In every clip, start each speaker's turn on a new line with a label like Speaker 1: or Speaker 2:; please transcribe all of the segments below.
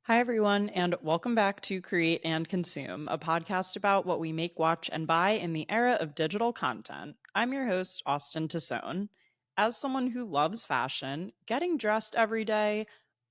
Speaker 1: Hi, everyone, and welcome back to Create and Consume, a podcast about what we make, watch, and buy in the era of digital content. I'm your host, Austen Tosone. As someone who loves fashion, getting dressed every day,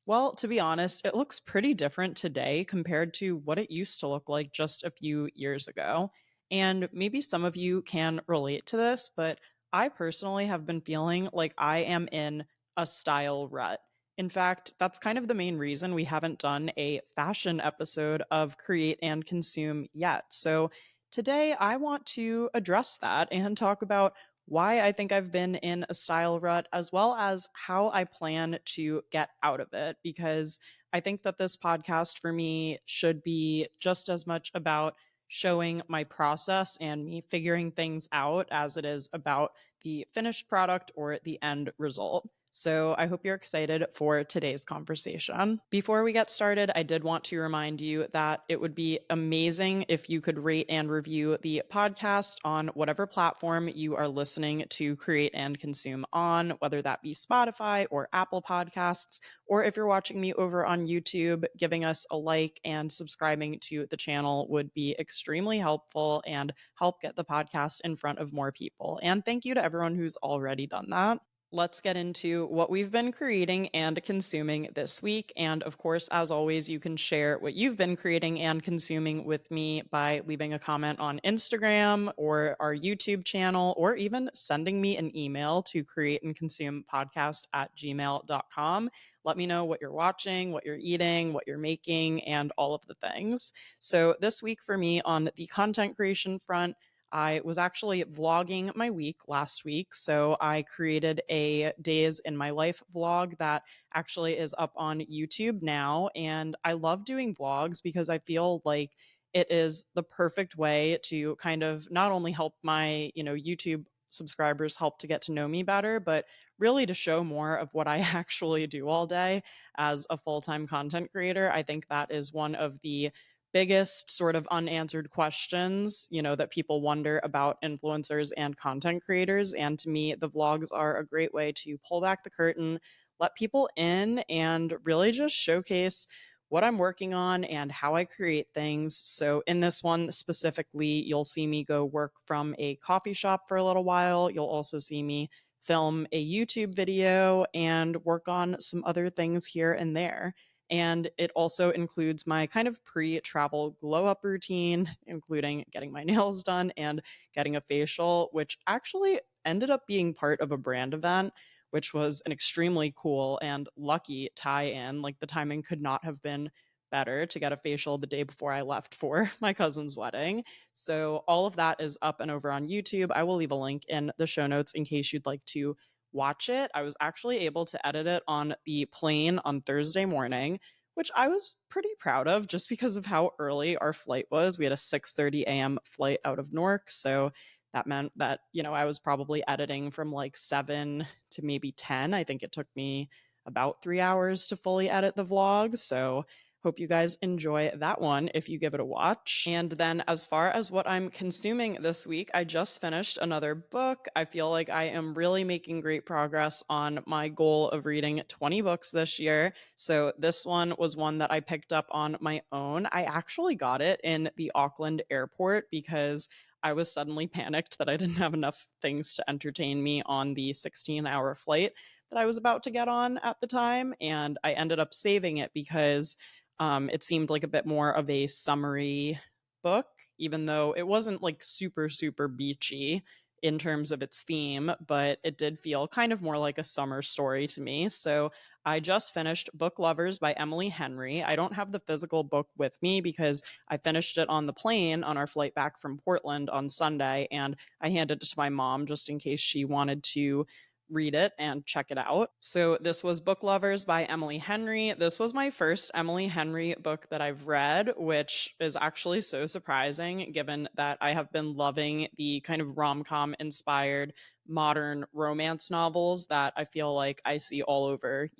Speaker 1: well, to be honest, it looks pretty different today compared to what it used to look like just a few years ago. And maybe some of you can relate to this, but I personally have been feeling like I am in a style rut. In fact, that's kind of the main reason we haven't done a fashion episode of Create and Consume yet. So today I want to address that and talk about why I think I've been in a style rut, as well as how I plan to get out of it. Because I think that this podcast for me should be just as much about showing my process and me figuring things out as it is about the finished product or the end result. So I hope you're excited for today's conversation. Before we get started, I did want to remind you that it would be amazing if you could rate and review the podcast on whatever platform you are listening to Create and Consume on, whether that be Spotify or Apple Podcasts, or if you're watching me over on YouTube, giving us a like and subscribing to the channel would be extremely helpful and help get the podcast in front of more people. And thank you to everyone who's already done that. Let's get into what we've been creating and consuming this week. And of course, as always, you can share what you've been creating and consuming with me by leaving a comment on Instagram or our YouTube channel, or even sending me an email to createandconsumepodcast@gmail.com. Let me know what you're watching, what you're eating, what you're making, and all of the things. So this week for me on the content creation front, I was actually vlogging my week last week. So I created a days in my life vlog that actually is up on YouTube now. And I love doing vlogs because I feel like it is the perfect way to kind of not only help my, YouTube subscribers help to get to know me better, but really to show more of what I actually do all day as a full-time content creator. I think that is one of the biggest sort of unanswered questions, that people wonder about influencers and content creators. And to me, the vlogs are a great way to pull back the curtain, let people in, and really just showcase what I'm working on and how I create things. So, in this one specifically, you'll see me go work from a coffee shop for a little while. You'll also see me film a YouTube video and work on some other things here and there. And it also includes my kind of pre travel glow up routine, including getting my nails done and getting a facial, which actually ended up being part of a brand event, which was an extremely cool and lucky tie in. Like the timing could not have been better to get a facial the day before I left for my cousin's wedding. So all of that is up and over on YouTube. I will leave a link in the show notes in case you'd like to watch it. I was actually able to edit it on the plane on Thursday morning, which I was pretty proud of just because of how early our flight was. We had a 6:30 a.m. flight out of Newark, so that meant that, I was probably editing from like 7 to maybe 10. I think it took me about 3 hours to fully edit the vlog, so hope you guys enjoy that one if you give it a watch. And then, as far as what I'm consuming this week, I just finished another book. I feel like I am really making great progress on my goal of reading 20 books this year. So, this one was one that I picked up on my own. I actually got it in the Auckland airport because I was suddenly panicked that I didn't have enough things to entertain me on the 16-hour flight that I was about to get on at the time. And I ended up saving it because it seemed like a bit more of a summery book, even though it wasn't like super, super beachy in terms of its theme, but it did feel kind of more like a summer story to me. So I just finished Book Lovers by Emily Henry. I don't have the physical book with me because I finished it on the plane on our flight back from Portland on Sunday, and I handed it to my mom just in case she wanted to read it and check it out. So this was Book Lovers by Emily Henry. This was my first Emily Henry book that I've read, which is actually so surprising given that I have been loving the kind of rom-com inspired modern romance novels that I feel like I see all over,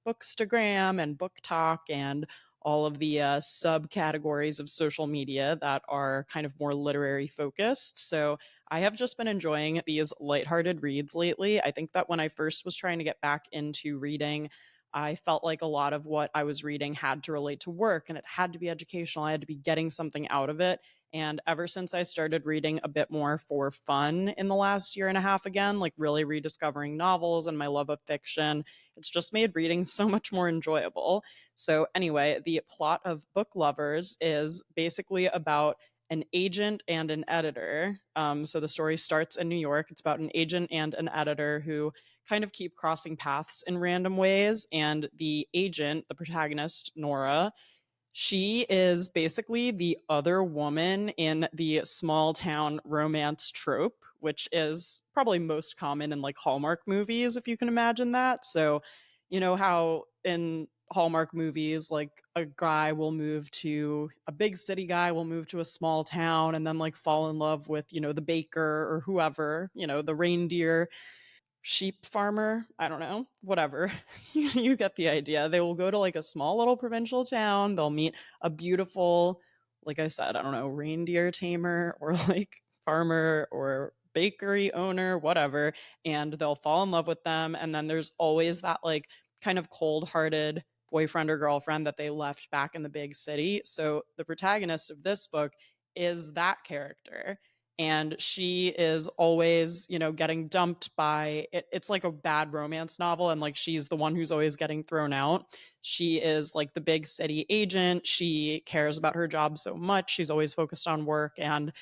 Speaker 1: Bookstagram and Book Talk and all of the subcategories of social media that are kind of more literary focused. So I have just been enjoying these lighthearted reads lately. I think that when I first was trying to get back into reading, I felt like a lot of what I was reading had to relate to work and it had to be educational. I had to be getting something out of it. And ever since I started reading a bit more for fun in the last year and a half again, like really rediscovering novels and my love of fiction, it's just made reading so much more enjoyable. So, anyway, the plot of Book Lovers is basically about an agent and an editor. So the story starts in New York. It's about an agent and an editor who kind of keep crossing paths in random ways. And the agent, the protagonist, Nora, she is basically the other woman in the small town romance trope, which is probably most common in like Hallmark movies, if you can imagine that. So, you know how in Hallmark movies, like a big city guy will move to a small town and then like fall in love with, the baker or whoever, the reindeer sheep farmer. I don't know, whatever. You get the idea. They will go to like a small little provincial town. They'll meet a beautiful, like I said, I don't know, reindeer tamer or like farmer or bakery owner, whatever. And they'll fall in love with them. And then there's always that like kind of cold hearted boyfriend or girlfriend that they left back in the big city. So the protagonist of this book is that character, and she is always getting dumped by it's like a bad romance novel, and like she's the one who's always getting thrown out. She is like the big city agent. She cares about her job so much. She's always focused on work, and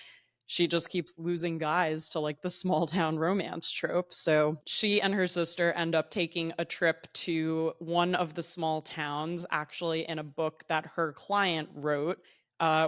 Speaker 1: she just keeps losing guys to like the small town romance trope. So she and her sister end up taking a trip to one of the small towns, actually, in a book that her client wrote,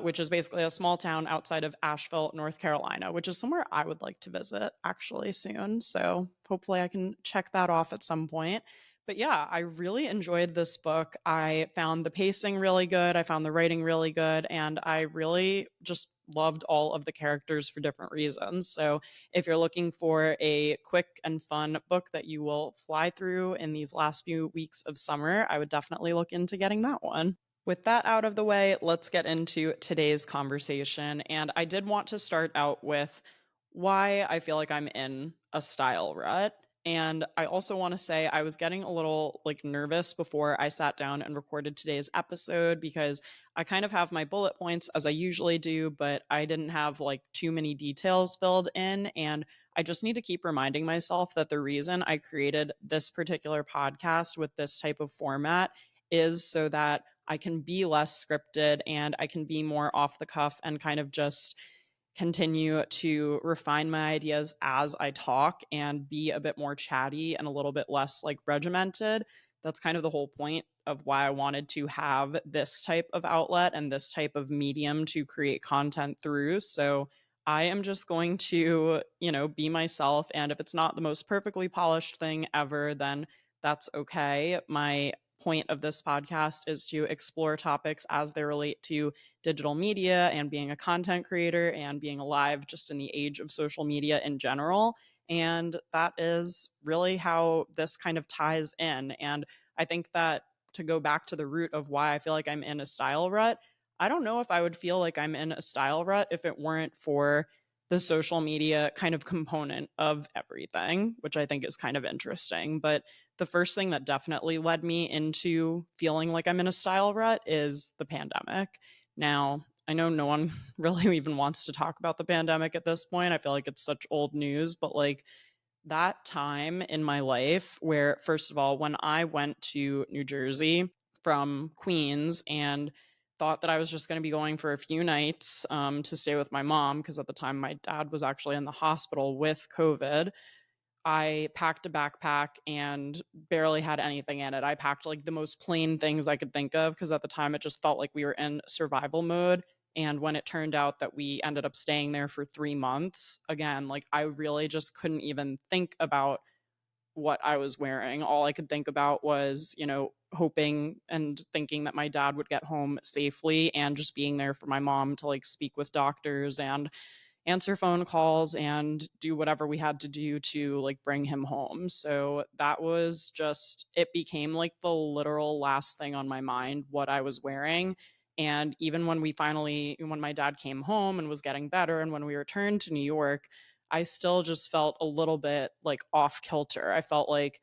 Speaker 1: which is basically a small town outside of Asheville, North Carolina, which is somewhere I would like to visit actually soon. So hopefully I can check that off at some point. But yeah, I really enjoyed this book. I found the pacing really good. I found the writing really good. And I really just loved all of the characters for different reasons. So if you're looking for a quick and fun book that you will fly through in these last few weeks of summer, I would definitely look into getting that one. With that out of the way, let's get into today's conversation. And I did want to start out with why I feel like I'm in a style rut. And I also want to say I was getting a little like nervous before I sat down and recorded today's episode because I kind of have my bullet points as I usually do, but I didn't have like too many details filled in. And I just need to keep reminding myself that the reason I created this particular podcast with this type of format is so that I can be less scripted and I can be more off the cuff and kind of just continue to refine my ideas as I talk and be a bit more chatty and a little bit less like regimented. That's kind of the whole point of why I wanted to have this type of outlet and this type of medium to create content through. So I am just going to, be myself. And if it's not the most perfectly polished thing ever, then that's okay. My point of this podcast is to explore topics as they relate to digital media and being a content creator and being alive just in the age of social media in general. And that is really how this kind of ties in. And I think that to go back to the root of why I feel like I'm in a style rut, I don't know if I would feel like I'm in a style rut if it weren't for the social media kind of component of everything, which I think is kind of interesting. But the first thing that definitely led me into feeling like I'm in a style rut is the pandemic. Now, I know no one really even wants to talk about the pandemic at this point. I feel like it's such old news, but like that time in my life where, first of all, when I went to New Jersey from Queens and thought that I was just going to be going for a few nights to stay with my mom, because at the time my dad was actually in the hospital with COVID. I packed a backpack and barely had anything in it. I packed like the most plain things I could think of because at the time it just felt like we were in survival mode. And when it turned out that we ended up staying there for 3 months, again, like I really just couldn't even think about what I was wearing. All I could think about was, hoping and thinking that my dad would get home safely and just being there for my mom to like speak with doctors and answer phone calls and do whatever we had to do to like bring him home. So that was just, it became like the literal last thing on my mind, what I was wearing. And even when my dad came home and was getting better, and when we returned to New York, I still just felt a little bit like off kilter. I felt like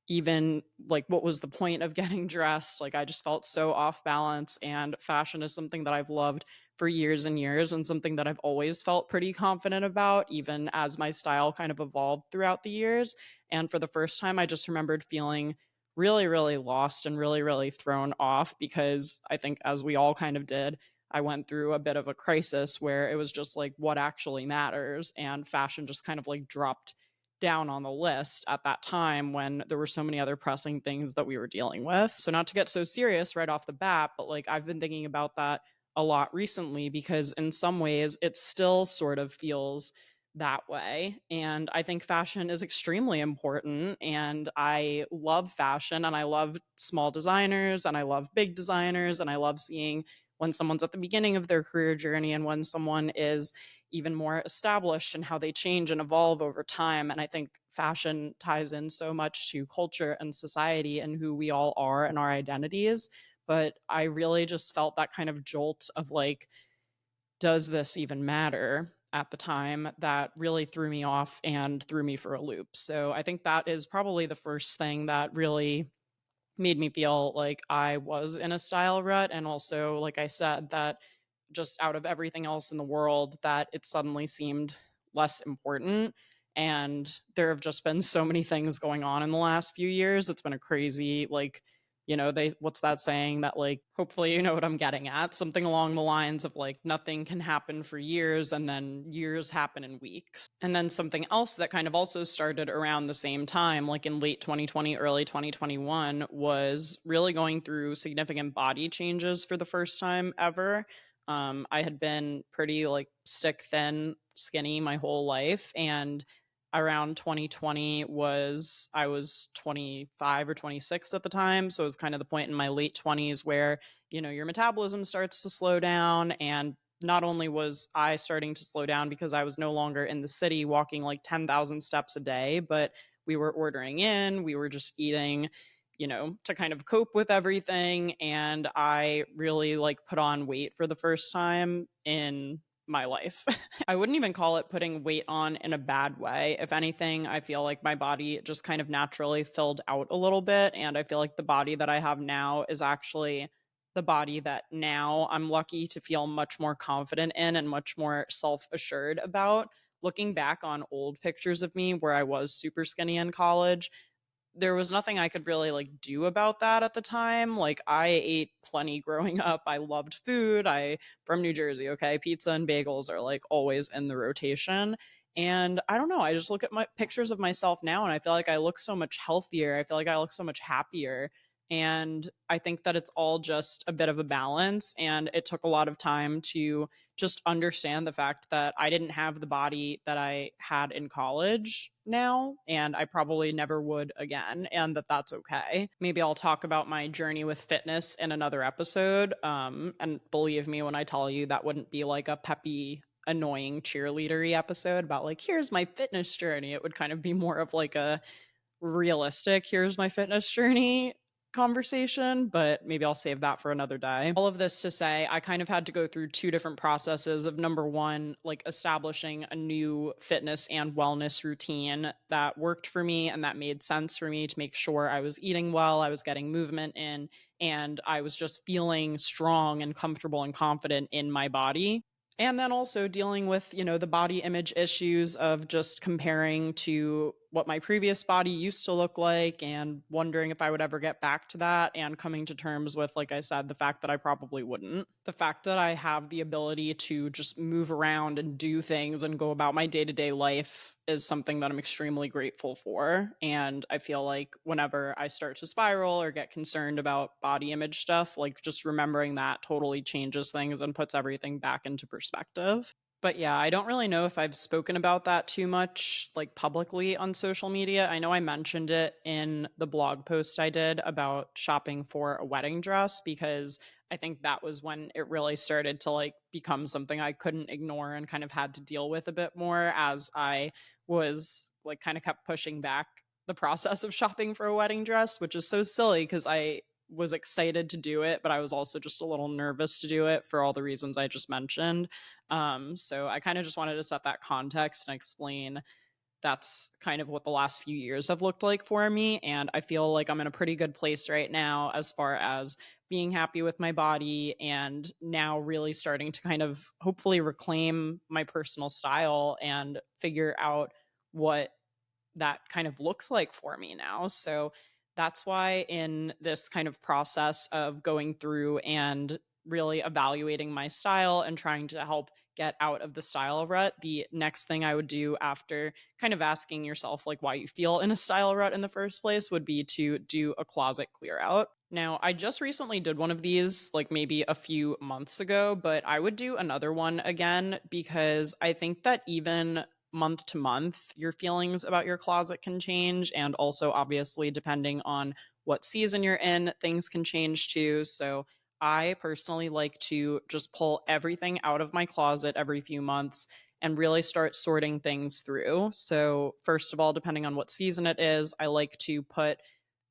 Speaker 1: even like what was the point of getting dressed? Like I just felt so off balance, and fashion is something that I've loved for years and years, and something that I've always felt pretty confident about even as my style kind of evolved throughout the years. And for the first time I just remembered feeling really really lost and really really thrown off, because I think, as we all kind of did, I went through a bit of a crisis where it was just like what actually matters, and fashion just kind of like dropped down on the list at that time when there were so many other pressing things that we were dealing with. So, not to get so serious right off the bat, but like I've been thinking about that a lot recently, because in some ways it still sort of feels that way. And I think fashion is extremely important. And I love fashion, and I love small designers, and I love big designers, and I love seeing when someone's at the beginning of their career journey and when someone is even more established, and how they change and evolve over time. And I think fashion ties in so much to culture and society and who we all are and our identities. But I really just felt that kind of jolt of like, does this even matter at the time, that really threw me off and threw me for a loop. So I think that is probably the first thing that really made me feel like I was in a style rut. And also, like I said, that just out of everything else in the world, that it suddenly seemed less important. And there have just been so many things going on in the last few years. It's been a crazy, like, they, what's that saying that, like, hopefully you know what I'm getting at? Something along the lines of like, nothing can happen for years and then years happen in weeks. And then something else that kind of also started around the same time, like in late 2020, early 2021, was really going through significant body changes for the first time ever. I had been pretty like stick thin, skinny my whole life. And around 2020 I was 25 or 26 at the time. So it was kind of the point in my late 20s where, your metabolism starts to slow down. And not only was I starting to slow down because I was no longer in the city walking like 10,000 steps a day, but we were ordering in, we were just eating, to kind of cope with everything. And I really like put on weight for the first time in my life. I wouldn't even call it putting weight on in a bad way. If anything, I feel like my body just kind of naturally filled out a little bit. And I feel like the body that I have now is actually the body that now I'm lucky to feel much more confident in and much more self assured about. Looking back on old pictures of me where I was super skinny in college, there was nothing I could really like do about that at the time. Like I ate plenty growing up. I loved food. I from New Jersey, okay? Pizza and bagels are like always in the rotation. And I don't know, I just look at my pictures of myself now and I feel like I look so much healthier. I feel like I look so much happier. And I think that it's all just a bit of a balance, and it took a lot of time to just understand the fact that I didn't have the body that I had in college now, and I probably never would again, and that's okay. Maybe I'll talk about my journey with fitness in another episode. And believe me when I tell you, that wouldn't be like a peppy, annoying cheerleadery episode about like, here's my fitness journey. It would kind of be more of like a realistic, here's my fitness journey conversation, but maybe I'll save that for another day. All of this to say, I kind of had to go through two different processes of number one, like establishing a new fitness and wellness routine that worked for me and that made sense for me to make sure I was eating well, I was getting movement in, and I was just feeling strong and comfortable and confident in my body. And then also dealing with, the body image issues of just comparing to what my previous body used to look like and wondering if I would ever get back to that, and coming to terms with, like I said, the fact that I probably wouldn't. The fact that I have the ability to just move around and do things and go about my day to day life is something that I'm extremely grateful for. And I feel like whenever I start to spiral or get concerned about body image stuff, like just remembering that totally changes things and puts everything back into perspective. But yeah, I don't really know if I've spoken about that too much, like publicly on social media. I know I mentioned it in the blog post I did about shopping for a wedding dress, because I think that was when it really started to like become something I couldn't ignore and kind of had to deal with a bit more, as I was like kind of kept pushing back the process of shopping for a wedding dress, which is so silly because I was excited to do it, but I was also just a little nervous to do it for all the reasons I just mentioned. So I kind of just wanted to set that context and explain that's kind of what the last few years have looked like for me. And I feel like I'm in a pretty good place right now as far as being happy with my body and now really starting to kind of hopefully reclaim my personal style and figure out what that kind of looks like for me now. So that's why, in this kind of process of going through and really evaluating my style and trying to help get out of the style rut, the next thing I would do after kind of asking yourself, like, why you feel in a style rut in the first place would be to do a closet clear out. Now, I just recently did one of these, like maybe a few months ago, but I would do another one again because I think that even month to month, your feelings about your closet can change. And also, obviously, depending on what season you're in, things can change too. So, I personally like to just pull everything out of my closet every few months and really start sorting things through. So, first of all, depending on what season it is, I like to put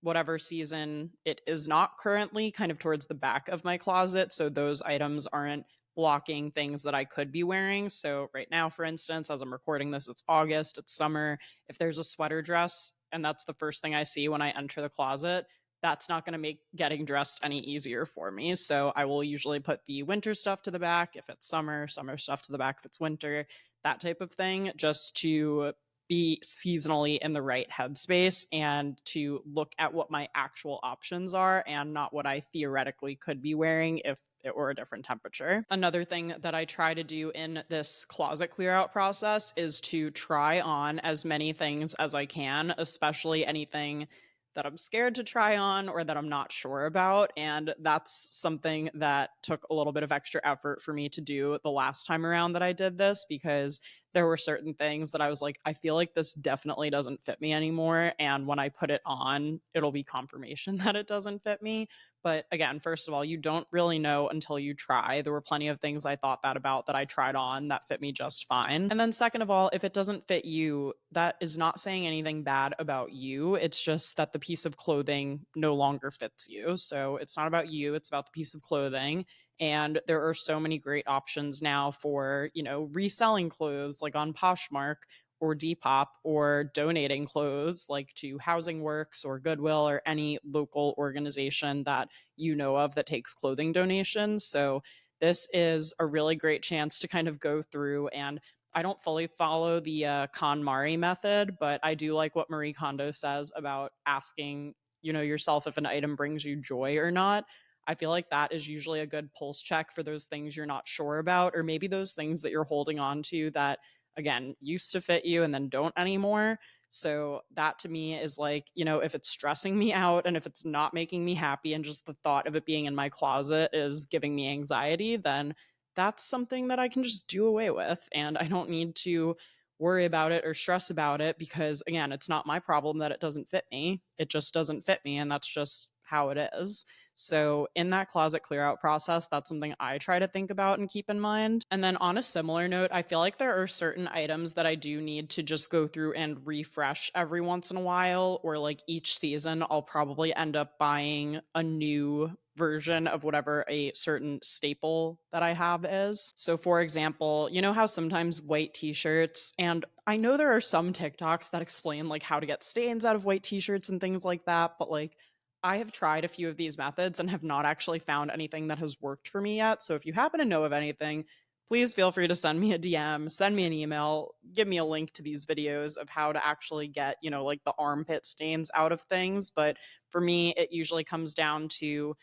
Speaker 1: whatever season it is not currently kind of towards the back of my closet. So, those items aren't blocking things that I could be wearing. So, right now, for instance, as I'm recording this, it's August, it's summer. If there's a sweater dress and that's the first thing I see when I enter the closet, that's not going to make getting dressed any easier for me. So, I will usually put the winter stuff to the back if it's summer, summer stuff to the back if it's winter, that type of thing, just to be seasonally in the right headspace and to look at what my actual options are and not what I theoretically could be wearing if it were a different temperature. Another thing that I try to do in this closet clear out process is to try on as many things as I can, especially anything that I'm scared to try on or that I'm not sure about. And that's something that took a little bit of extra effort for me to do the last time around that I did this, because there were certain things that I was like, I feel like this definitely doesn't fit me anymore. And when I put it on, it'll be confirmation that it doesn't fit me. But again, first of all, you don't really know until you try. There were plenty of things I thought that about that I tried on that fit me just fine. And then, second of all, if it doesn't fit you, that is not saying anything bad about you. It's just that the piece of clothing no longer fits you. So it's not about you, it's about the piece of clothing. And there are so many great options now for, reselling clothes like on Poshmark or Depop, or donating clothes like to Housing Works or Goodwill or any local organization that you know of that takes clothing donations. So this is a really great chance to kind of go through, and I don't fully follow the KonMari method, but I do like what Marie Kondo says about asking, yourself if an item brings you joy or not. I feel like that is usually a good pulse check for those things you're not sure about, or maybe those things that you're holding on to that, again, used to fit you and then don't anymore. So that to me is like, if it's stressing me out and if it's not making me happy and just the thought of it being in my closet is giving me anxiety, then that's something that I can just do away with. And I don't need to worry about it or stress about it because, again, it's not my problem that it doesn't fit me. It just doesn't fit me. And that's just how it is. So, in that closet clear out process, that's something I try to think about and keep in mind. And then, on a similar note, I feel like there are certain items that I do need to just go through and refresh every once in a while, or like each season, I'll probably end up buying a new version of whatever a certain staple that I have is. So, for example, you know how sometimes white t shirts, and I know there are some TikToks that explain like how to get stains out of white t shirts and things like that, but like, I have tried a few of these methods and have not actually found anything that has worked for me yet. So if you happen to know of anything, please feel free to send me a DM, send me an email, give me a link to these videos of how to actually get, like the armpit stains out of things. But for me, it usually comes down to,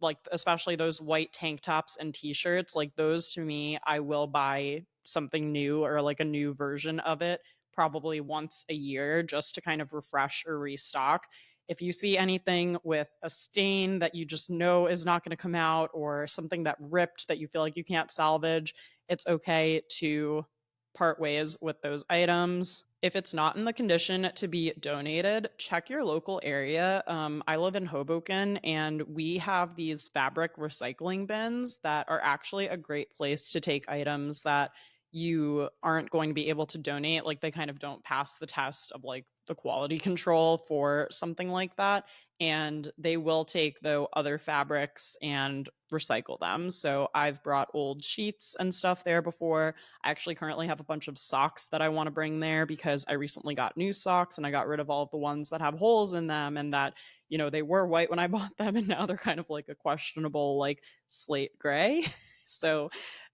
Speaker 1: like, especially those white tank tops and t-shirts, like those, to me, I will buy something new or like a new version of it probably once a year just to kind of refresh or restock. If you see anything with a stain that you just know is not going to come out, or something that ripped that you feel like you can't salvage, it's okay to part ways with those items. If it's not in the condition to be donated, check your local area. I live in Hoboken, and we have these fabric recycling bins that are actually a great place to take items that you aren't going to be able to donate. Like, they kind of don't pass the test of like the quality control for something like that. And they will take, though, other fabrics and recycle them. So I've brought old sheets and stuff there before. I actually currently have a bunch of socks that I want to bring there because I recently got new socks and I got rid of all of the ones that have holes in them and that, they were white when I bought them and now they're kind of like a questionable, like slate gray. So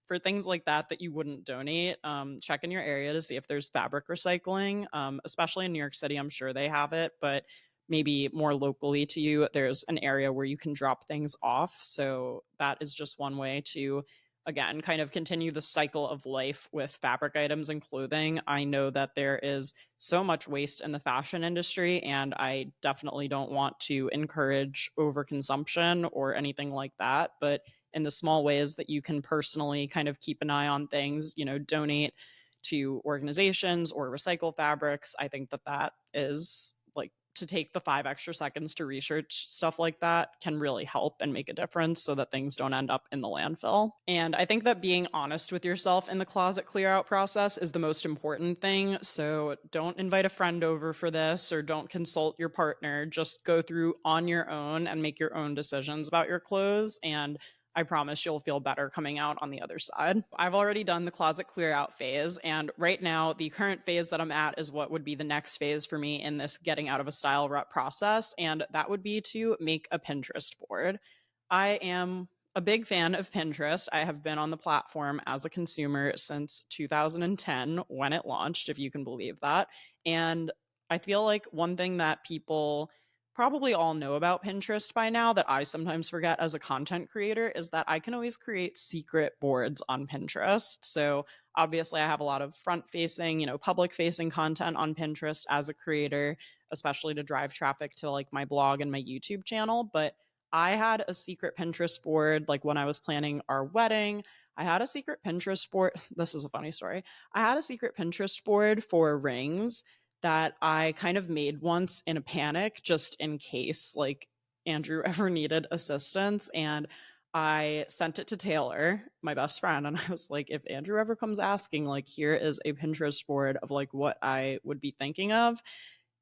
Speaker 1: for things like that you wouldn't donate, check in your area to see if there's fabric recycling. Especially in New York City, I'm sure they have it, but maybe more locally to you, there's an area where you can drop things off. So that is just one way to, again, kind of continue the cycle of life with fabric items and clothing. I know that there is so much waste in the fashion industry, and I definitely don't want to encourage overconsumption or anything like that. But in the small ways that you can personally kind of keep an eye on things, donate to organizations or recycle fabrics, I think that is like, to take the 5 extra seconds to research stuff like that can really help and make a difference so that things don't end up in the landfill. And I think that being honest with yourself in the closet clear out process is the most important thing. So don't invite a friend over for this or don't consult your partner. Just go through on your own and make your own decisions about your clothes. And I promise you'll feel better coming out on the other side. I've already done the closet clear out phase, and right now, the current phase that I'm at is what would be the next phase for me in this getting out of a style rut process, and that would be to make a Pinterest board. I am a big fan of Pinterest. I have been on the platform as a consumer since 2010 when it launched, if you can believe that. And I feel like one thing that people probably all know about Pinterest by now that I sometimes forget as a content creator is that I can always create secret boards on Pinterest. So obviously I have a lot of front facing, public facing content on Pinterest as a creator, especially to drive traffic to like my blog and my YouTube channel. But I had a secret Pinterest board like when I was planning our wedding. I had a secret Pinterest board. This is a funny story. I had a secret Pinterest board for rings that I kind of made once in a panic just in case like Andrew ever needed assistance. And I sent it to Taylor, my best friend, and I was like, if Andrew ever comes asking, like, here is a Pinterest board of like what I would be thinking of.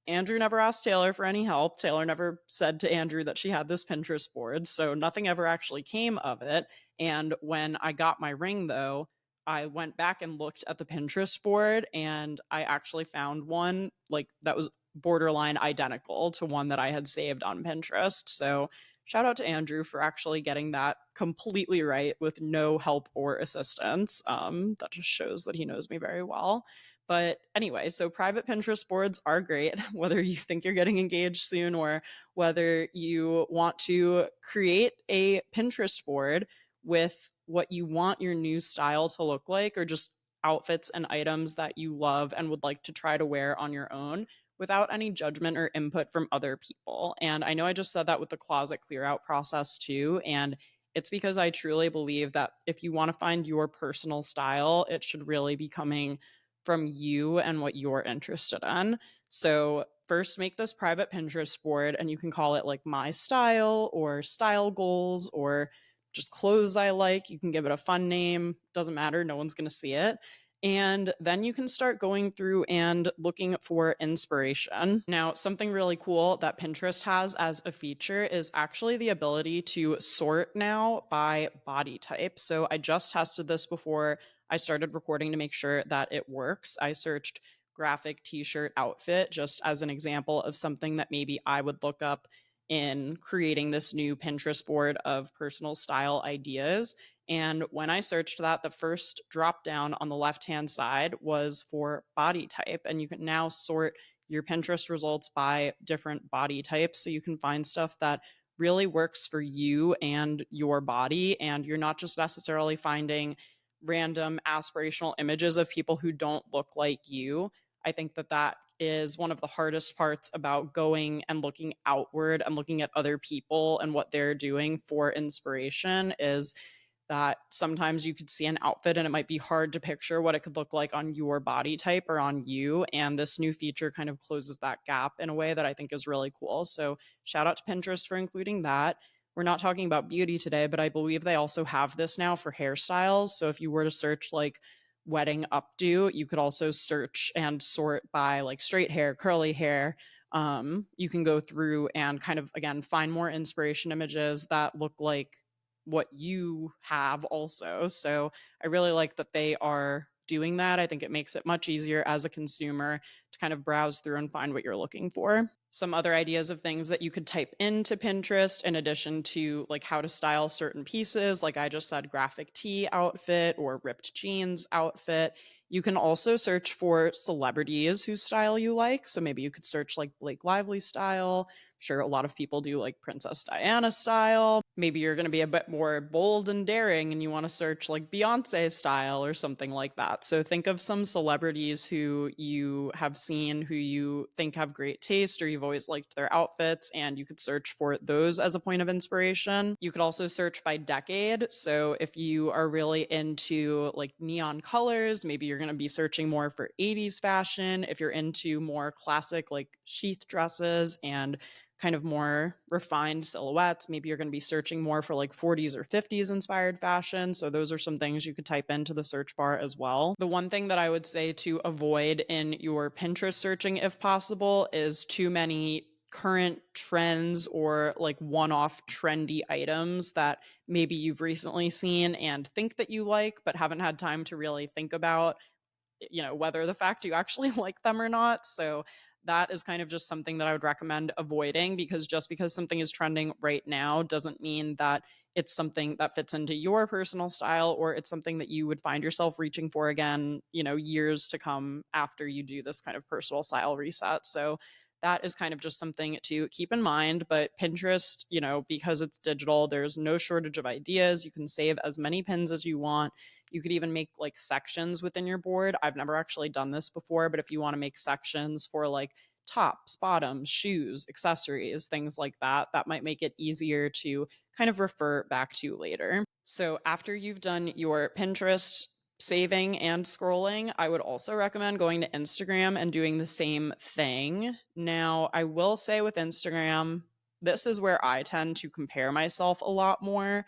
Speaker 1: Andrew never asked Taylor for any help. Taylor never said to Andrew that she had this Pinterest board, so nothing ever actually came of it. And when I got my ring, though, I went back and looked at the Pinterest board and I actually found one like that was borderline identical to one that I had saved on Pinterest. So shout out to Andrew for actually getting that completely right with no help or assistance. That just shows that he knows me very well. But anyway, so private Pinterest boards are great, whether you think you're getting engaged soon or whether you want to create a Pinterest board with what you want your new style to look like, or just outfits and items that you love and would like to try to wear on your own without any judgment or input from other people. And I know I just said that with the closet clear out process too. And it's because I truly believe that if you want to find your personal style, it should really be coming from you and what you're interested in. So first make this private Pinterest board and you can call it like my style or style goals or just clothes I like. You can give it a fun name. Doesn't matter. No one's going to see it. And then you can start going through and looking for inspiration. Now, something really cool that Pinterest has as a feature is actually the ability to sort now by body type. So I just tested this before I started recording to make sure that it works. I searched graphic t-shirt outfit just as an example of something that maybe I would look up in creating this new Pinterest board of personal style ideas. And when I searched that, the first drop down on the left hand side was for body type. And you can now sort your Pinterest results by different body types. So you can find stuff that really works for you and your body. And you're not just necessarily finding random aspirational images of people who don't look like you. I think that is one of the hardest parts about going and looking outward and looking at other people and what they're doing for inspiration is that sometimes you could see an outfit and it might be hard to picture what it could look like on your body type or on you. And this new feature kind of closes that gap in a way that I think is really cool. So shout out to Pinterest for including that. We're not talking about beauty today, but I believe they also have this now for hairstyles. So if you were to search like wedding updo, you could also search and sort by like straight hair, curly hair. You can go through and kind of, again, find more inspiration images that look like what you have also. So I really like that they are doing that. I think it makes it much easier as a consumer to kind of browse through and find what you're looking for. Some other ideas of things that you could type into Pinterest in addition to like how to style certain pieces, like I just said, graphic tee outfit or ripped jeans outfit. You can also search for celebrities whose style you like. So maybe you could search like Blake Lively style. I'm sure a lot of people do like Princess Diana style. Maybe you're going to be a bit more bold and daring and you want to search like Beyonce style or something like that. So think of some celebrities who you have seen who you think have great taste or you've always liked their outfits, and you could search for those as a point of inspiration. You could also search by decade. So if you are really into like neon colors, maybe you're going to be searching more for 80s fashion. If you're into more classic like sheath dresses and kind of more refined silhouettes, maybe you're going to be searching more for like 40s or 50s inspired fashion. So those are some things you could type into the search bar as well. The one thing that I would say to avoid in your Pinterest searching, if possible, is too many current trends or like one-off trendy items that maybe you've recently seen and think that you like but haven't had time to really think about, whether the fact you actually like them or not. So that is kind of just something that I would recommend avoiding, because just because something is trending right now doesn't mean that it's something that fits into your personal style or it's something that you would find yourself reaching for again, years to come after you do this kind of personal style reset. So that is kind of just something to keep in mind. But Pinterest, because it's digital, there's no shortage of ideas. You can save as many pins as you want. You could even make like sections within your board. I've never actually done this before, but if you want to make sections for like tops, bottoms, shoes, accessories, things like that, that might make it easier to kind of refer back to later. So after you've done your Pinterest saving and scrolling, I would also recommend going to Instagram and doing the same thing. Now, I will say with Instagram, this is where I tend to compare myself a lot more.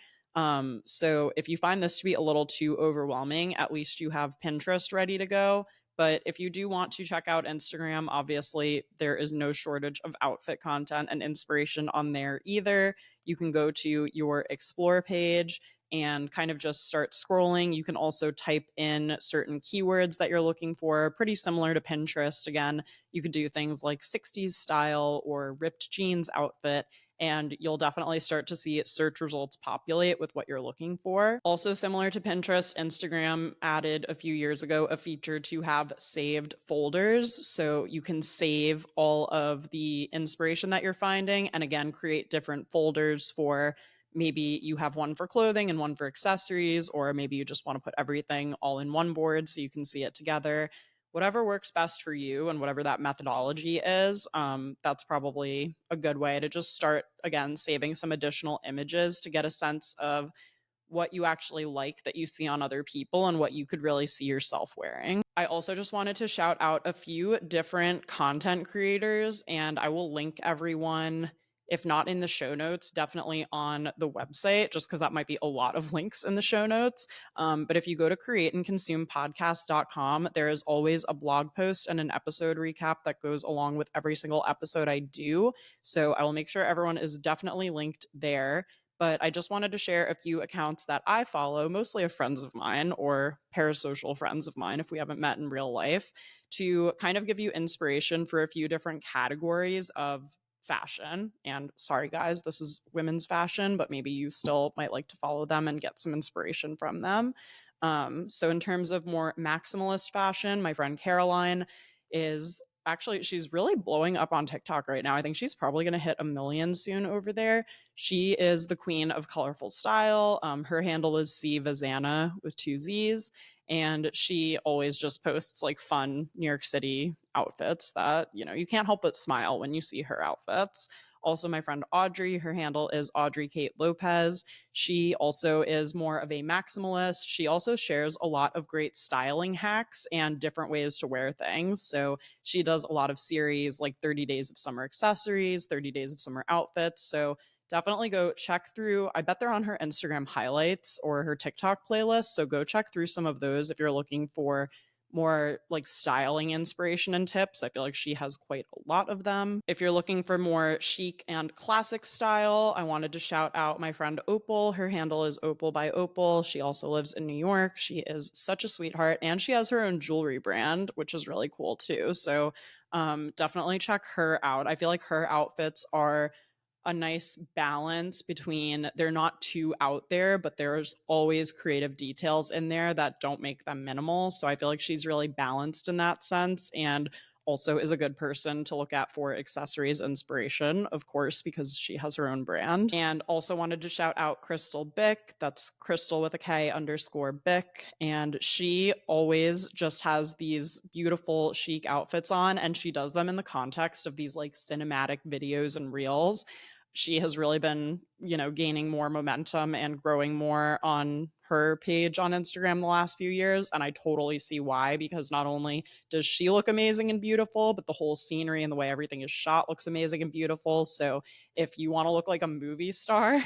Speaker 1: So if you find this to be a little too overwhelming, at least you have Pinterest ready to go. But if you do want to check out Instagram, obviously there is no shortage of outfit content and inspiration on there either. You can go to your explore page and kind of just start scrolling. You can also type in certain keywords that you're looking for, pretty similar to Pinterest. Again, you could do things like 60s style or ripped jeans outfit, and you'll definitely start to see search results populate with what you're looking for. Also, similar to Pinterest, Instagram added a few years ago a feature to have saved folders. So you can save all of the inspiration that you're finding and again, create different folders for maybe you have one for clothing and one for accessories, or maybe you just want to put everything all in one board so you can see it together. Whatever works best for you and whatever that methodology is, that's probably a good way to just start, again, saving some additional images to get a sense of what you actually like that you see on other people and what you could really see yourself wearing. I also just wanted to shout out a few different content creators, and I will link everyone, if not in the show notes, definitely on the website, just because that might be a lot of links in the show notes. But if you go to createandconsumepodcast.com, there is always a blog post and an episode recap that goes along with every single episode I do. So I will make sure everyone is definitely linked there. But I just wanted to share a few accounts that I follow, mostly of friends of mine or parasocial friends of mine if we haven't met in real life, to kind of give you inspiration for a few different categories of fashion. And sorry, guys, this is women's fashion, but maybe you still might like to follow them and get some inspiration from them. So, in terms of more maximalist fashion, my friend Caroline is actually, she's really blowing up on TikTok right now. I think she's probably going to hit 1 million soon over there. She is the queen of colorful style. Her handle is C Vazana with 2 Z's. And she always just posts like fun New York City outfits that, you can't help but smile when you see her outfits. Also, my friend Audrey, her handle is Audrey Kate Lopez. She also is more of a maximalist. She also shares a lot of great styling hacks and different ways to wear things. So she does a lot of series like 30 Days of Summer Accessories, 30 Days of Summer Outfits. So definitely go check through. I bet they're on her Instagram highlights or her TikTok playlist. So go check through some of those if you're looking for more like styling inspiration and tips, I feel like she has quite a lot of them. If you're looking for more chic and classic style, I wanted to shout out my friend Opal. Her handle is Opal by Opal. She also lives in New York. She is such a sweetheart, and she has her own jewelry brand, which is really cool too. So definitely check her out. I feel like her outfits are a nice balance between they're not too out there, but there's always creative details in there that don't make them minimal. So I feel like she's really balanced in that sense, and also is a good person to look at for accessories inspiration, of course, because she has her own brand. And also wanted to shout out Crystal Bick. That's Crystal with a K underscore Bick. And she always just has these beautiful chic outfits on, and she does them in the context of these like cinematic videos and reels. She has really been, gaining more momentum and growing more on her page on Instagram the last few years. And I totally see why, because not only does she look amazing and beautiful, but the whole scenery and the way everything is shot looks amazing and beautiful. So if you want to look like a movie star,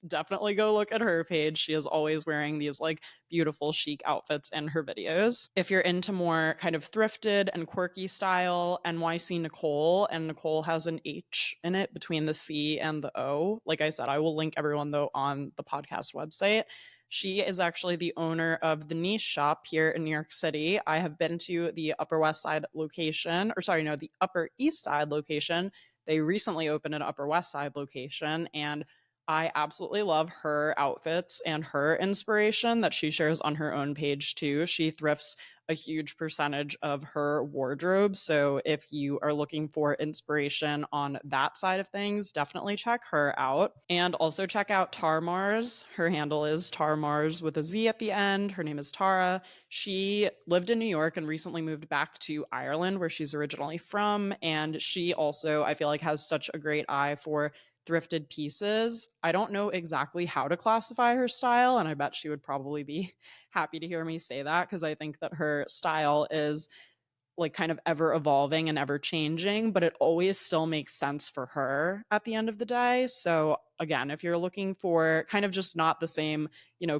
Speaker 1: definitely go look at her page. She is always wearing these like beautiful chic outfits in her videos. If you're into more kind of thrifted and quirky style, NYC Nicole, and Nicole has an H in it between the C and the O. Like I said, I will link everyone though on the podcast website. She is actually the owner of the Niche Shop here in New York City. I have been to the Upper West Side location, or sorry, no, the Upper East Side location. They recently opened an Upper West Side location, and I absolutely love her outfits and her inspiration that she shares on her own page too. She thrifts a huge percentage of her wardrobe. So if you are looking for inspiration on that side of things, definitely check her out. And also check out Tarmars. Her handle is Tarmars with a Z at the end. Her name is Tara. She lived in New York and recently moved back to Ireland, where she's originally from. And she also, I feel like, has such a great eye for thrifted pieces. I don't know exactly how to classify her style, and I bet she would probably be happy to hear me say that, because I think that her style is like kind of ever evolving and ever changing, but it always still makes sense for her at the end of the day. So again, if you're looking for kind of just not the same,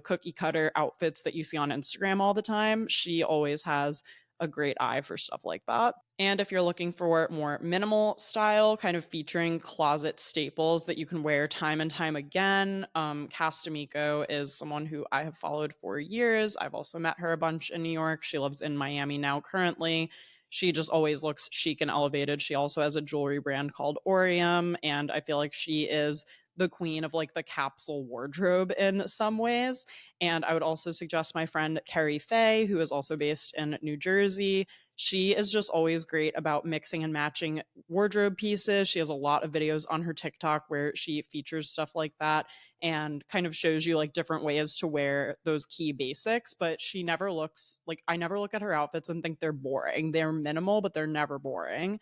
Speaker 1: cookie cutter outfits that you see on Instagram all the time, she always has a great eye for stuff like that. And if you're looking for more minimal style, kind of featuring closet staples that you can wear time and time again, Castamiko is someone who I have followed for years. I've also met her a bunch in New York. She lives in Miami now currently. She just always looks chic and elevated. She also has a jewelry brand called Orium, and I feel like she is the queen of like the capsule wardrobe in some ways. And I would also suggest my friend Carrie Faye, who is also based in New Jersey. She is just always great about mixing and matching wardrobe pieces. She has a lot of videos on her TikTok where she features stuff like that and kind of shows you like different ways to wear those key basics. But she never looks like, I never look at her outfits and think they're boring. They're minimal, but they're never boring.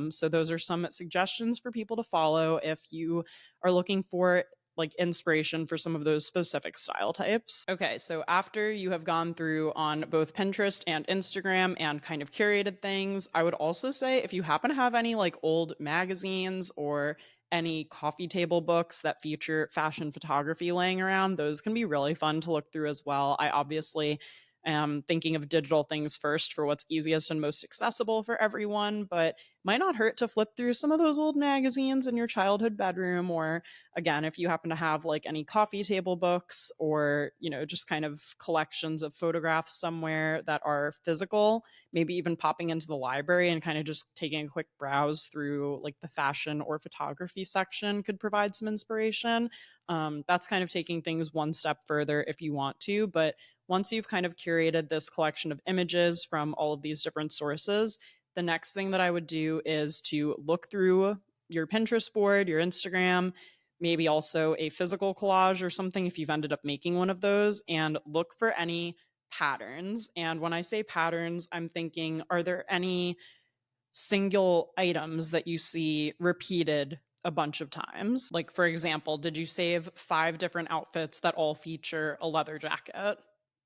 Speaker 1: So those are some suggestions for people to follow if you are looking for like inspiration for some of those specific style types. Okay, so after you have gone through on both Pinterest and Instagram and kind of curated things, I would also say if you happen to have any like old magazines or any coffee table books that feature fashion photography laying around, those can be really fun to look through as well. I obviously am thinking of digital things first for what's easiest and most accessible for everyone, but might not hurt to flip through some of those old magazines in your childhood bedroom, or again, if you happen to have like any coffee table books or, just kind of collections of photographs somewhere that are physical, maybe even popping into the library and kind of just taking a quick browse through like the fashion or photography section could provide some inspiration. That's kind of taking things one step further if you want to, but once you've kind of curated this collection of images from all of these different sources, the next thing that I would do is to look through your Pinterest board, your Instagram, maybe also a physical collage or something if you've ended up making one of those, and look for any patterns. And when I say patterns, I'm thinking, are there any single items that you see repeated a bunch of times? Like, for example, did you save 5 different outfits that all feature a leather jacket?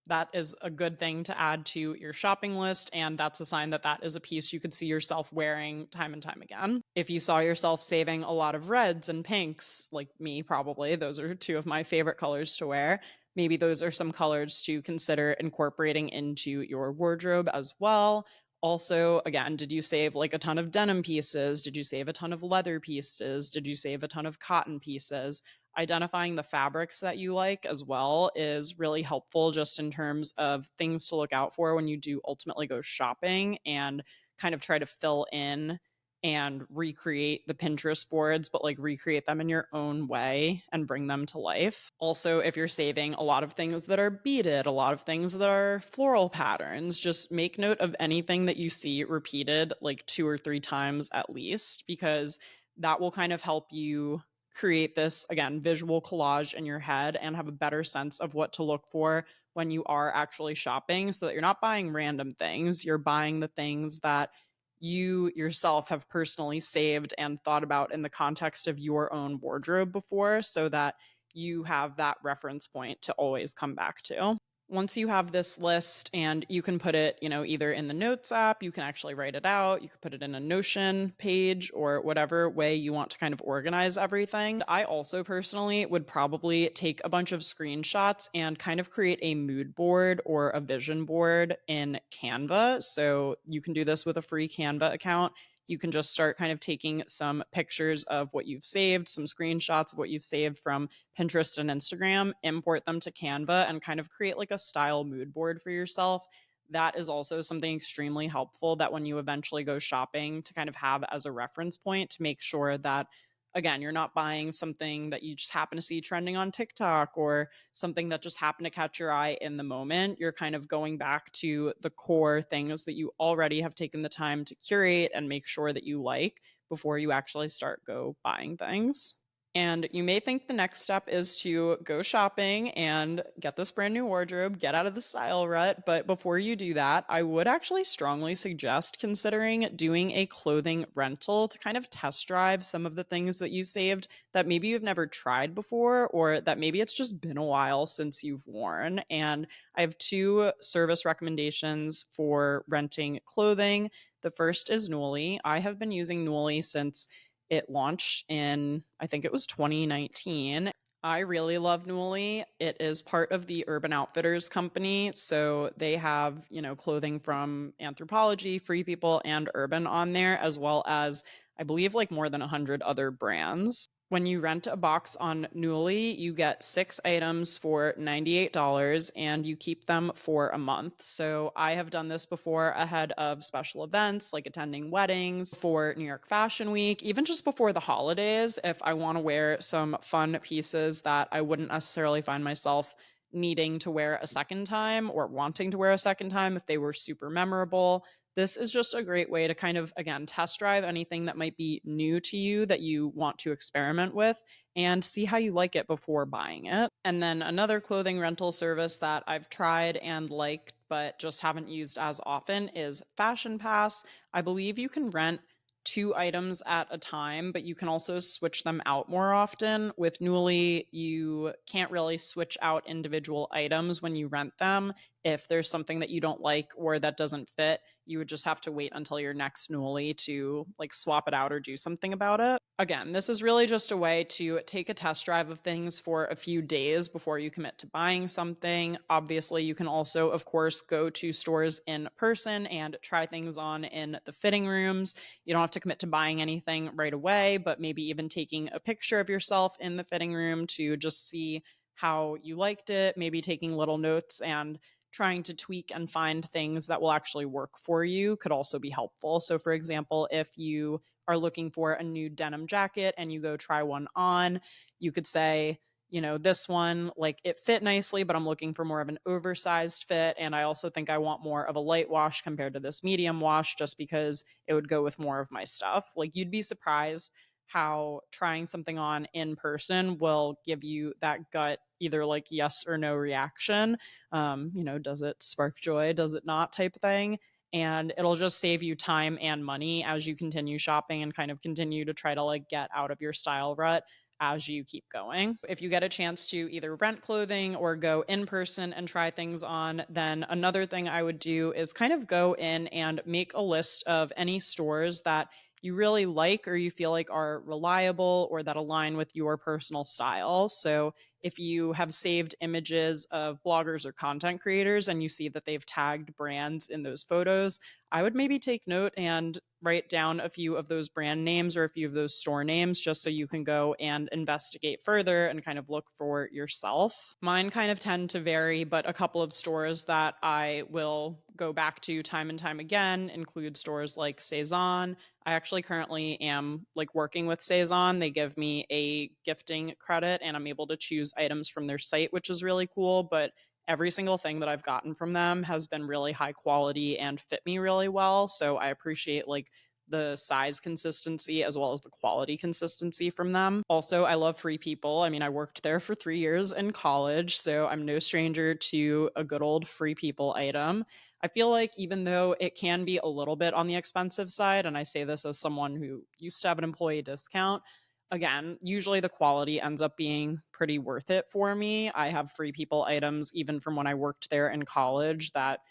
Speaker 1: That is a good thing to add to your shopping list, and that's a sign that that is a piece you could see yourself wearing time and time again. If you saw yourself saving a lot of reds and pinks, like me probably, those are 2 of my favorite colors to wear, maybe those are some colors to consider incorporating into your wardrobe as well. Also, again, did you save like a ton of denim pieces? Did you save a ton of leather pieces? Did you save a ton of cotton pieces? Identifying the fabrics that you like as well is really helpful just in terms of things to look out for when you do ultimately go shopping and kind of try to fill in and recreate the Pinterest boards, but like recreate them in your own way and bring them to life. Also, if you're saving a lot of things that are beaded, a lot of things that are floral patterns, just make note of anything that you see repeated like 2 or 3 times at least, because that will kind of help you create this, again, visual collage in your head and have a better sense of what to look for when you are actually shopping so that you're not buying random things. You're buying the things that you yourself have personally saved and thought about in the context of your own wardrobe before so that you have that reference point to always come back to. Once you have this list and you can put it, either in the notes app, you can actually write it out, you could put it in a Notion page or whatever way you want to kind of organize everything. I also personally would probably take a bunch of screenshots and kind of create a mood board or a vision board in Canva. So you can do this with a free Canva account. You can just start kind of taking some pictures of what you've saved, some screenshots of what you've saved from Pinterest and Instagram, import them to Canva, and kind of create like a style mood board for yourself. That is also something extremely helpful that when you eventually go shopping to kind of have as a reference point to make sure that, again, you're not buying something that you just happen to see trending on TikTok or something that just happened to catch your eye in the moment. You're kind of going back to the core things that you already have taken the time to curate and make sure that you like before you actually start go buying things. And you may think the next step is to go shopping and get this brand new wardrobe, get out of the style rut. But before you do that, I would actually strongly suggest considering doing a clothing rental to kind of test drive some of the things that you saved that maybe you've never tried before, or that maybe it's just been a while since you've worn. And I have two service recommendations for renting clothing. The first is Nuuly. I have been using Nuuly since it launched in, I think it was 2019. I really love Nuuly. It is part of the Urban Outfitters company. So they have, clothing from Anthropologie, Free People, and Urban on there, as well as, I believe, like more than 100 other brands. When you rent a box on Nuuly, you get 6 items for $98 and you keep them for a month. So I have done this before ahead of special events like attending weddings, for New York Fashion Week, even just before the holidays. If I want to wear some fun pieces that I wouldn't necessarily find myself needing to wear a second time or wanting to wear a second time if they were super memorable, this is just a great way to kind of, again, test drive anything that might be new to you that you want to experiment with and see how you like it before buying it. And then another clothing rental service that I've tried and liked but just haven't used as often is Fashion Pass. I believe you can rent 2 items at a time, but you can also switch them out more often. With Nuuly, you can't really switch out individual items when you rent them. If there's something that you don't like or that doesn't fit, you would just have to wait until your next Nuuly to like swap it out or do something about it. Again, this is really just a way to take a test drive of things for a few days before you commit to buying something. Obviously, you can also, of course, go to stores in person and try things on in the fitting rooms. You don't have to commit to buying anything right away, but maybe even taking a picture of yourself in the fitting room to just see how you liked it, maybe taking little notes and trying to tweak and find things that will actually work for you could also be helpful. So, for example, if you are looking for a new denim jacket and you go try one on, you could say, this one, like it fit nicely, but I'm looking for more of an oversized fit. And I also think I want more of a light wash compared to this medium wash just because it would go with more of my stuff. Like you'd be surprised how trying something on in person will give you that gut either like yes or no reaction. Does it spark joy? Does it not type thing? And it'll just save you time and money as you continue shopping and kind of continue to try to like get out of your style rut as you keep going. If you get a chance to either rent clothing or go in person and try things on, then another thing I would do is kind of go in and make a list of any stores that you really like or you feel like are reliable or that align with your personal style. So if you have saved images of bloggers or content creators and you see that they've tagged brands in those photos, I would maybe take note and write down a few of those brand names or a few of those store names just so you can go and investigate further and kind of look for yourself. Mine kind of tend to vary, but a couple of stores that I will go back to time and time again include stores like Cezanne. I actually currently am like working with Cezanne. They give me a gifting credit and I'm able to choose items from their site, which is really cool. But every single thing that I've gotten from them has been really high quality and fit me really well. So I appreciate like the size consistency as well as the quality consistency from them. Also, I love Free People. I mean, I worked there for 3 years in college, so I'm no stranger to a good old Free People item. I feel like even though it can be a little bit on the expensive side, and I say this as someone who used to have an employee discount, again, usually the quality ends up being pretty worth it for me. I have Free People items even from when I worked there in college that,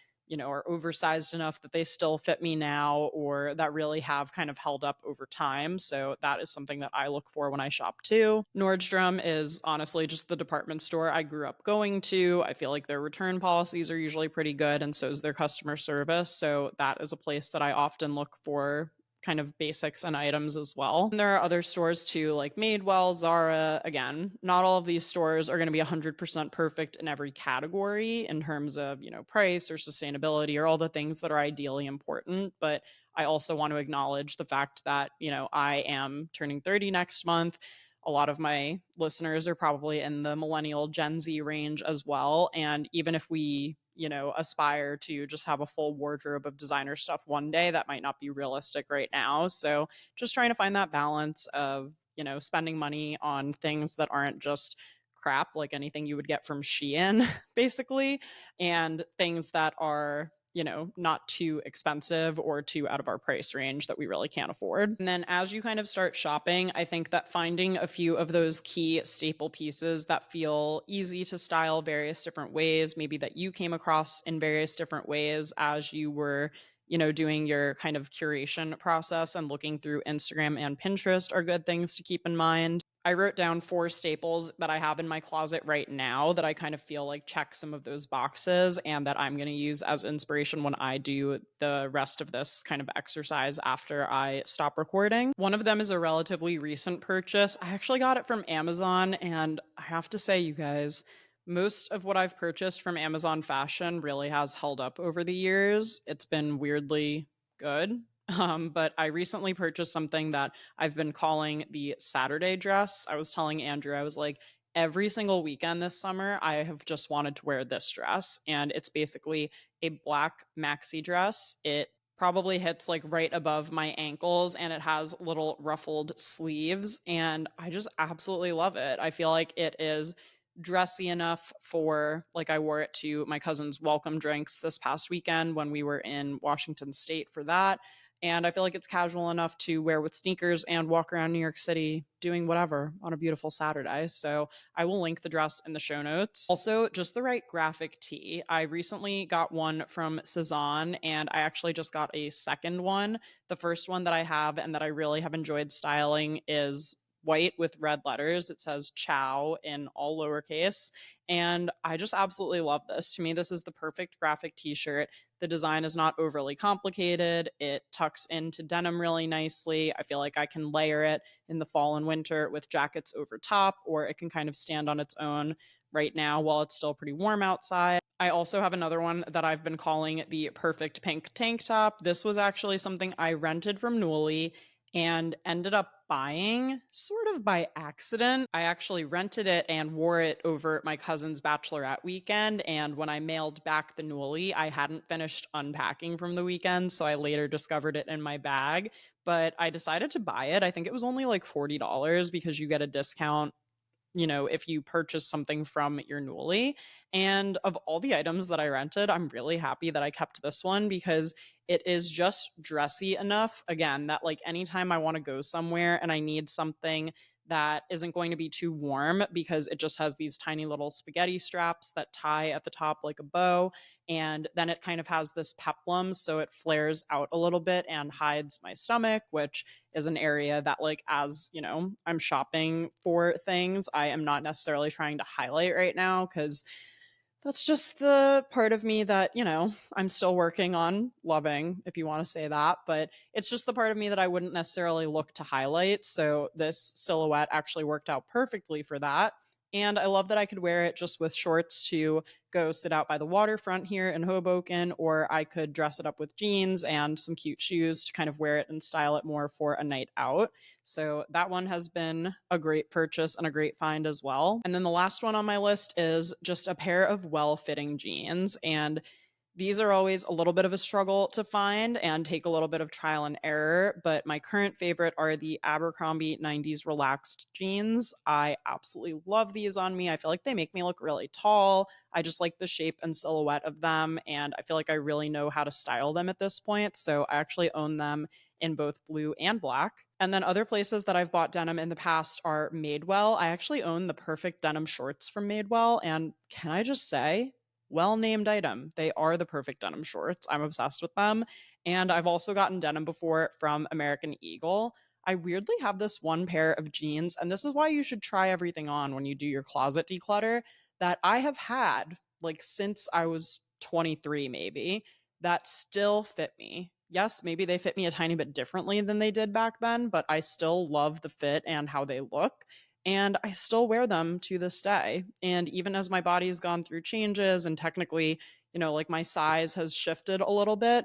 Speaker 1: are oversized enough that they still fit me now or that really have kind of held up over time. So that is something that I look for when I shop too. Nordstrom is honestly just the department store I grew up going to. I feel like their return policies are usually pretty good and so is their customer service. So that is a place that I often look for kind of basics and items as well. And there are other stores too, like Madewell, Zara. Again, not all of these stores are going to be 100% perfect in every category in terms of, price or sustainability or all the things that are ideally important. But I also want to acknowledge the fact that, I am turning 30 next month. A lot of my listeners are probably in the millennial Gen Z range as well. And even if we, aspire to just have a full wardrobe of designer stuff one day, that might not be realistic right now. So just trying to find that balance of, spending money on things that aren't just crap, like anything you would get from Shein, basically, and things that are not too expensive or too out of our price range that we really can't afford. And then as you kind of start shopping, I think that finding a few of those key staple pieces that feel easy to style various different ways, maybe that you came across in various different ways as you were doing your kind of curation process and looking through Instagram and Pinterest are good things to keep in mind. I wrote down 4 staples that I have in my closet right now that I kind of feel like check some of those boxes and that I'm going to use as inspiration when I do the rest of this kind of exercise after I stop recording. One of them is a relatively recent purchase. I actually got it from Amazon, and I have to say, you guys, most of what I've purchased from Amazon Fashion really has held up over the years. It's been weirdly good. But I recently purchased something that I've been calling the Saturday dress. I was telling Andrew, I was like, every single weekend this summer, I have just wanted to wear this dress. And it's basically a black maxi dress. It probably hits like right above my ankles and it has little ruffled sleeves. And I just absolutely love it. I feel like it is dressy enough for, like, I wore it to my cousin's welcome drinks this past weekend when we were in Washington State for that. And I feel like it's casual enough to wear with sneakers and walk around New York City doing whatever on a beautiful Saturday. So I will link the dress in the show notes. Also, just the right graphic tee. I recently got one from Cezanne and I actually just got a second one. The first one that I have and that I really have enjoyed styling is white with red letters. It says ciao in all lowercase. And I just absolutely love this. To me, this is the perfect graphic t-shirt. The design is not overly complicated. It tucks into denim really nicely. I feel like I can layer it in the fall and winter with jackets over top, or it can kind of stand on its own right now while it's still pretty warm outside. I also have another one that I've been calling the perfect pink tank top. This was actually something I rented from Nuuly and ended up buying sort of by accident. I actually rented it and wore it over my cousin's bachelorette weekend. And when I mailed back the Nuuly, I hadn't finished unpacking from the weekend. So I later discovered it in my bag. But I decided to buy it. I think it was only like $40 because you get a discount if you purchase something from your Nuuly. And of all the items that I rented, I'm really happy that I kept this one because it is just dressy enough, again, that like anytime I want to go somewhere and I need something that isn't going to be too warm because it just has these tiny little spaghetti straps that tie at the top like a bow. And then it kind of has this peplum, so it flares out a little bit and hides my stomach, which is an area that, like, as you know, I'm shopping for things, I am not necessarily trying to highlight right now because that's just the part of me that, I'm still working on loving, if you want to say that. But it's just the part of me that I wouldn't necessarily look to highlight. So this silhouette actually worked out perfectly for that. And I love that I could wear it just with shorts to go sit out by the waterfront here in Hoboken, or I could dress it up with jeans and some cute shoes to kind of wear it and style it more for a night out. So that one has been a great purchase and a great find as well. And then the last one on my list is just a pair of well-fitting jeans. And these are always a little bit of a struggle to find and take a little bit of trial and error, but my current favorite are the Abercrombie 90s relaxed jeans. I absolutely love these on me. I feel like they make me look really tall. I just like the shape and silhouette of them, and I feel like I really know how to style them at this point. So I actually own them in both blue and black. And then other places that I've bought denim in the past are Madewell. I actually own the perfect denim shorts from Madewell, and can I just say, well named item. They are the perfect denim shorts. I'm obsessed with them. And I've also gotten denim before from American Eagle. I weirdly have this one pair of jeans, and this is why you should try everything on when you do your closet declutter, that I have had like since I was 23, maybe, that still fit me. Yes, maybe they fit me a tiny bit differently than they did back then, but I still love the fit and how they look, and I still wear them to this day. And even as my body's gone through changes and technically, like my size has shifted a little bit,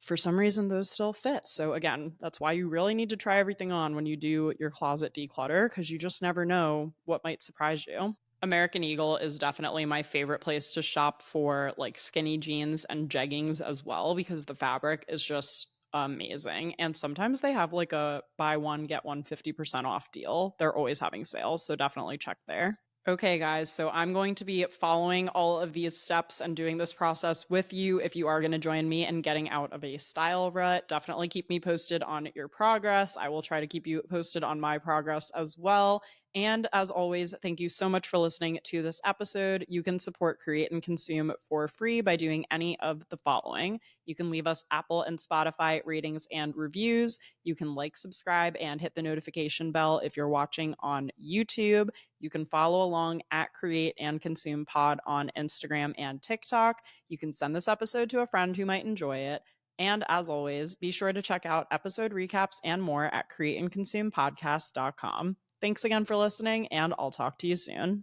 Speaker 1: for some reason those still fit. So again, that's why you really need to try everything on when you do your closet declutter, because you just never know what might surprise you. American Eagle is definitely my favorite place to shop for like skinny jeans and jeggings as well, because the fabric is just amazing. And sometimes they have like a buy one, get one 50% off deal. They're always having sales. So definitely check there. Okay, guys, so I'm going to be following all of these steps and doing this process with you. If you are going to join me in getting out of a style rut, definitely keep me posted on your progress. I will try to keep you posted on my progress as well. And as always, thank you so much for listening to this episode. You can support Create and Consume for free by doing any of the following. You can leave us Apple and Spotify ratings and reviews. You can like, subscribe, and hit the notification bell if you're watching on YouTube. You can follow along at Create and Consume Pod on Instagram and TikTok. You can send this episode to a friend who might enjoy it. And as always, be sure to check out episode recaps and more at createandconsumepodcast.com. Thanks again for listening, and I'll talk to you soon.